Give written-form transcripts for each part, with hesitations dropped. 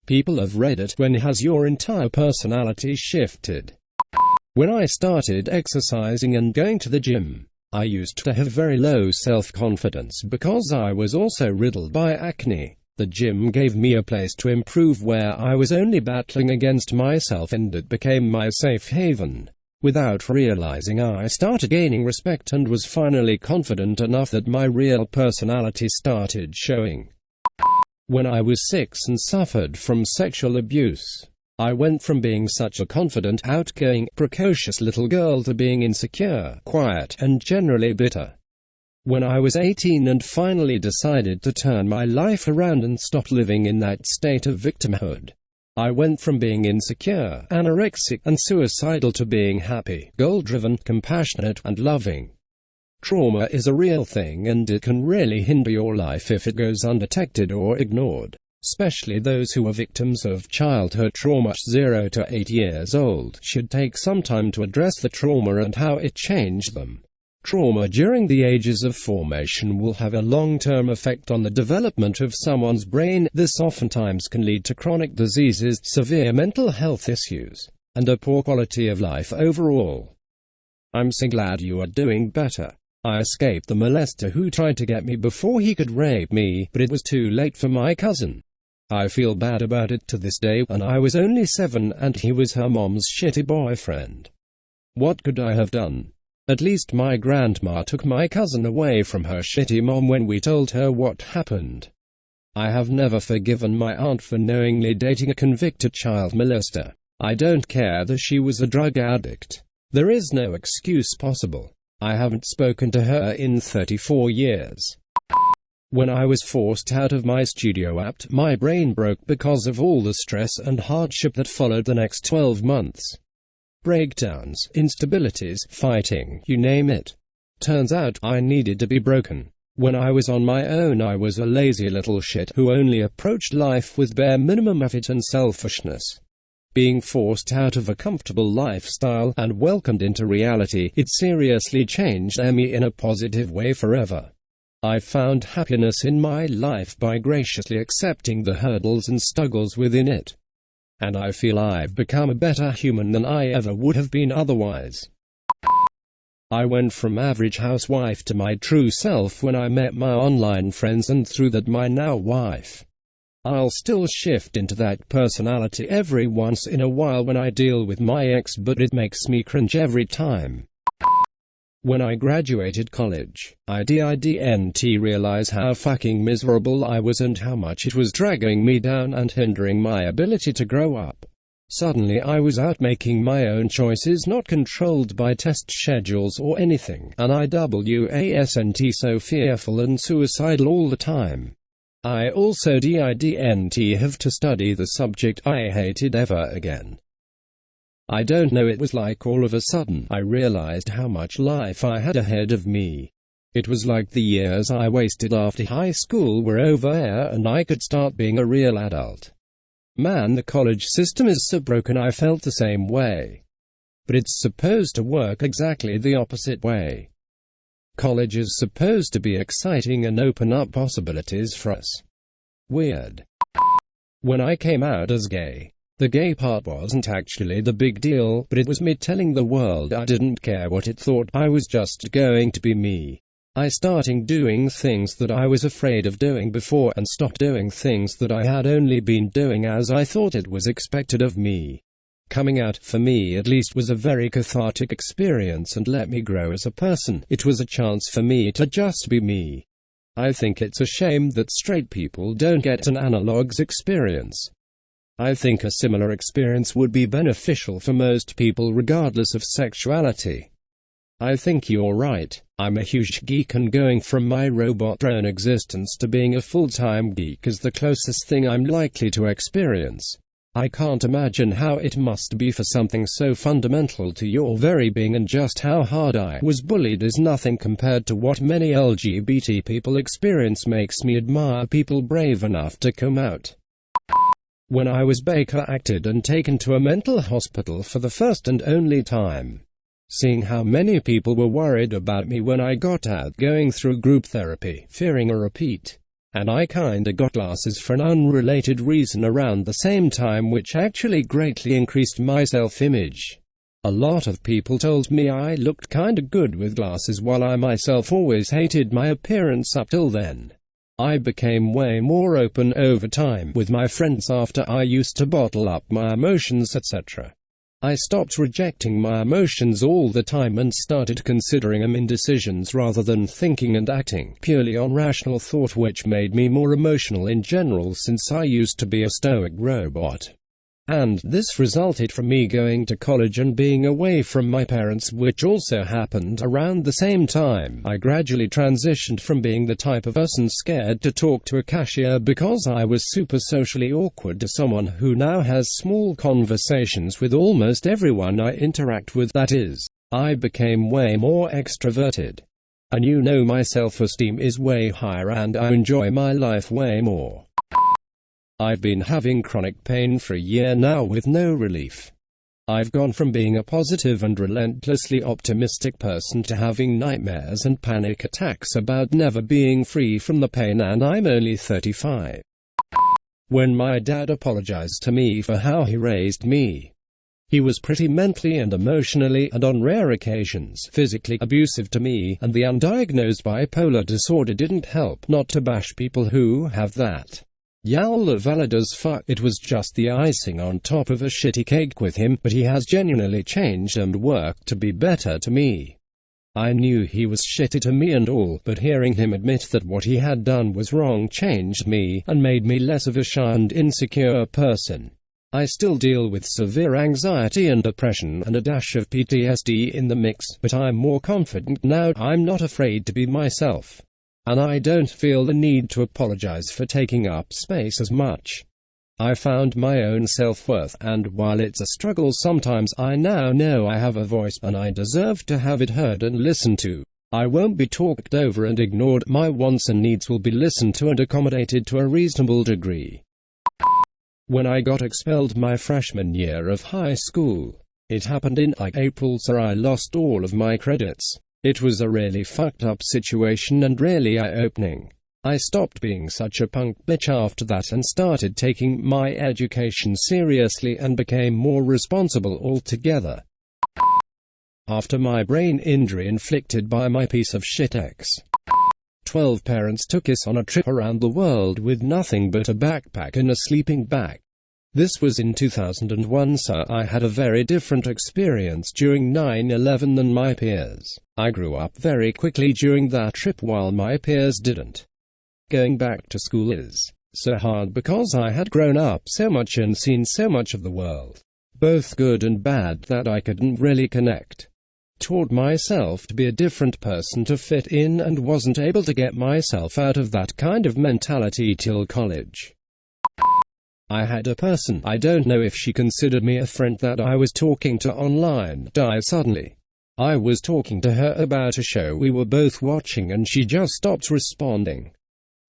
People of Reddit, when has your entire personality shifted? When I started exercising and going to the gym, I used to have very low self-confidence because I was also riddled by acne. The gym gave me a place to improve where I was only battling against myself, and it became my safe haven. Without realizing, I started gaining respect and was finally confident enough that my real personality started showing. When I was 6 and suffered from sexual abuse, I went from being such a confident, outgoing, precocious little girl to being insecure, quiet, and generally bitter. When I was 18 and finally decided to turn my life around and stop living in that state of victimhood, I went from being insecure, anorexic, and suicidal to being happy, goal-driven, compassionate, and loving. Trauma is a real thing, and it can really hinder your life if it goes undetected or ignored, especially those who are victims of childhood trauma. 0 to 8 years old should take some time to address the trauma and how it changed them. Trauma during the ages of formation will have a long-term effect on the development of someone's brain. This oftentimes can lead to chronic diseases, severe mental health issues, and a poor quality of life overall. I'm so glad you are doing better. I escaped the molester who tried to get me before he could rape me, but it was too late for my cousin. I feel bad about it to this day, and I was only 7 and he was her mom's shitty boyfriend. What could I have done? At least my grandma took my cousin away from her shitty mom when we told her what happened. I have never forgiven my aunt for knowingly dating a convicted child molester. I don't care that she was a drug addict. There is no excuse possible. I haven't spoken to her in 34 years. When I was forced out of my studio apt, my brain broke because of all the stress and hardship that followed the next 12 months. Breakdowns, instabilities, fighting, you name it. Turns out, I needed to be broken. When I was on my own, I was a lazy little shit who only approached life with bare minimum effort and selfishness. Being forced out of a comfortable lifestyle and welcomed into reality, it seriously changed me in a positive way forever. I found happiness in my life by graciously accepting the hurdles and struggles within it. And I feel I've become a better human than I ever would have been otherwise. I went from average housewife to my true self when I met my online friends, and through that my now wife. I'll still shift into that personality every once in a while when I deal with my ex, but it makes me cringe every time. When I graduated college, I didn't realize how fucking miserable I was and how much it was dragging me down and hindering my ability to grow up. Suddenly I was out making my own choices, not controlled by test schedules or anything, and I wasn't so fearful and suicidal all the time. I also didn't have to study the subject I hated ever again. I don't know, it was like all of a sudden I realized how much life I had ahead of me. It was like the years I wasted after high school were over and I could start being a real adult. Man, the college system is so broken. I felt the same way. But it's supposed to work exactly the opposite way. College is supposed to be exciting and open up possibilities for us. Weird. When I came out as gay, the gay part wasn't actually the big deal, but it was me telling the world I didn't care what it thought. I was just going to be me. I started doing things that I was afraid of doing before and stopped doing things that I had only been doing as I thought it was expected of me. Coming out, for me at least, was a very cathartic experience and let me grow as a person. It was a chance for me to just be me. I think it's a shame that straight people don't get an analog's experience. I think a similar experience would be beneficial for most people regardless of sexuality. I think you're right. I'm a huge geek, and going from my robot drone existence to being a full-time geek is the closest thing I'm likely to experience. I can't imagine how it must be for something so fundamental to your very being, and just how hard I was bullied is nothing compared to what many LGBT people experience. Makes me admire people brave enough to come out. When I was Baker acted and taken to a mental hospital for the first and only time. Seeing how many people were worried about me when I got out, going through group therapy, fearing a repeat. and I kinda got glasses for an unrelated reason around the same time, which actually greatly increased my self-image. A lot of people told me I looked kinda good with glasses, while I myself always hated my appearance up till then. I became way more open over time with my friends after I used to bottle up my emotions, etc. I stopped rejecting my emotions all the time and started considering them indecisions rather than thinking and acting purely on rational thought, which made me more emotional in general since I used to be a stoic robot. And this resulted from me going to college and being away from my parents, which also happened around the same time. I gradually transitioned from being the type of person scared to talk to a cashier because I was super socially awkward to someone who now has small conversations with almost everyone I interact with. That is, I became way more extroverted. And my self-esteem is way higher and I enjoy my life way more. I've been having chronic pain for a year now with no relief. I've gone from being a positive and relentlessly optimistic person to having nightmares and panic attacks about never being free from the pain, and I'm only 35. When my dad apologized to me for how he raised me, he was pretty mentally and emotionally, and on rare occasions physically abusive to me, and the undiagnosed bipolar disorder didn't help. Not to bash people who have that. Y'all valid as fuck. It was just the icing on top of a shitty cake with him, but he has genuinely changed and worked to be better to me. I knew he was shitty to me and all, but hearing him admit that what he had done was wrong changed me, and made me less of a shy and insecure person. I still deal with severe anxiety and depression and a dash of PTSD in the mix, but I'm more confident now. I'm not afraid to be myself. And I don't feel the need to apologize for taking up space as much. I found my own self-worth, and while it's a struggle sometimes, I now know I have a voice and I deserve to have it heard and listened to. I won't be talked over and ignored. My wants and needs will be listened to and accommodated to a reasonable degree. When I got expelled my freshman year of high school, it happened in April, so I lost all of my credits. It was a really fucked up situation and really eye-opening. I stopped being such a punk bitch after that and started taking my education seriously and became more responsible altogether. After my brain injury inflicted by my piece of shit ex, 12 parents took us on a trip around the world with nothing but a backpack and a sleeping bag. This was in 2001, so I had a very different experience during 9/11 than my peers. I grew up very quickly during that trip while my peers didn't. Going back to school is so hard because I had grown up so much and seen so much of the world, both good and bad, that I couldn't really connect. Taught myself to be a different person to fit in and wasn't able to get myself out of that kind of mentality till college. I had a person, I don't know if she considered me a friend, that I was talking to online die suddenly. I was talking to her about a show we were both watching and she just stopped responding.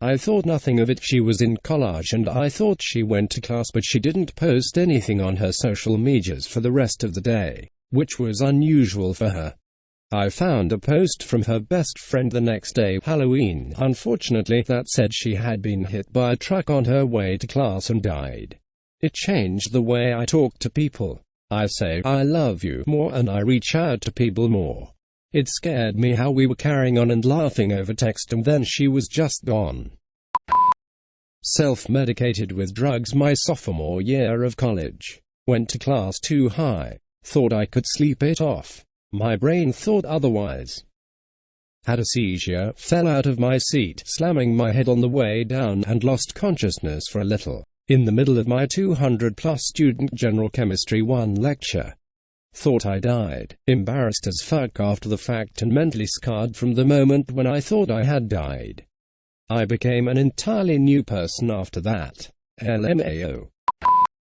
I thought nothing of it. She was in college and I thought she went to class, but she didn't post anything on her social medias for the rest of the day, which was unusual for her. I found a post from her best friend the next day, Halloween, unfortunately, that said she had been hit by a truck on her way to class and died. It changed the way I talk to people. I say I love you more and I reach out to people more. It scared me how we were carrying on and laughing over text, and then she was just gone. Self-medicated with drugs my sophomore year of college. Went to class too high. Thought I could sleep it off. My brain thought otherwise. Had a seizure, fell out of my seat, slamming my head on the way down, and lost consciousness for a little, in the middle of my 200-plus student General Chemistry 1 lecture. Thought I died. Embarrassed as fuck after the fact and mentally scarred from the moment when I thought I had died. I became an entirely new person after that. LMAO.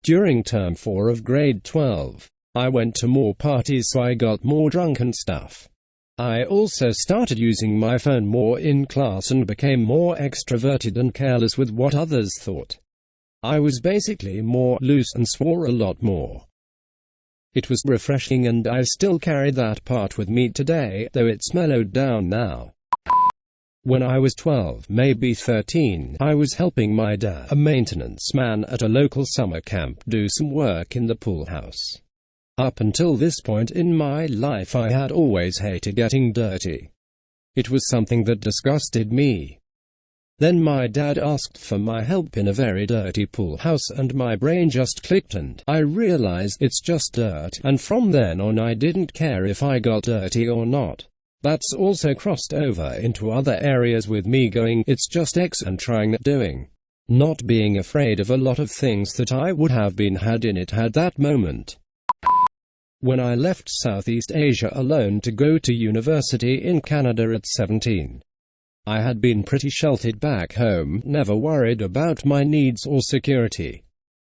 During term 4 of grade 12, I went to more parties, so I got more drunk and stuff. I also started using my phone more in class and became more extroverted and careless with what others thought. I was basically more loose and swore a lot more. It was refreshing and I still carry that part with me today, though it's mellowed down now. When I was 12, maybe 13, I was helping my dad, a maintenance man at a local summer camp, do some work in the pool house. Up until this point in my life, I had always hated getting dirty. It was something that disgusted me. Then my dad asked for my help in a very dirty pool house, and my brain just clicked and I realized it's just dirt, and from then on I didn't care if I got dirty or not. That's also crossed over into other areas with me going, it's just X, and trying that, doing. Not being afraid of a lot of things that I would have been had in it had that moment. When I left Southeast Asia alone to go to university in Canada at 17. I had been pretty sheltered back home, never worried about my needs or security.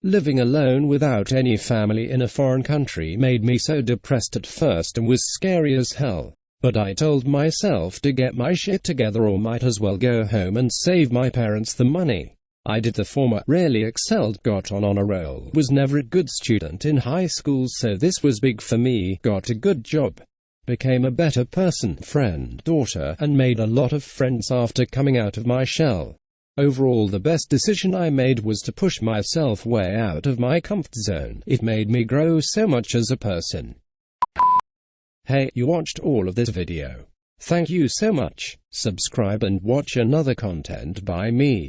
Living alone without any family in a foreign country made me so depressed at first and was scary as hell. But I told myself to get my shit together or might as well go home and save my parents the money. I did the former, rarely excelled, got on a roll, was never a good student in high school, so this was big for me, got a good job, became a better person, friend, daughter, and made a lot of friends after coming out of my shell. Overall, the best decision I made was to push myself way out of my comfort zone. It made me grow so much as a person. Hey, you watched all of this video. Thank you so much. Subscribe and watch another content by me.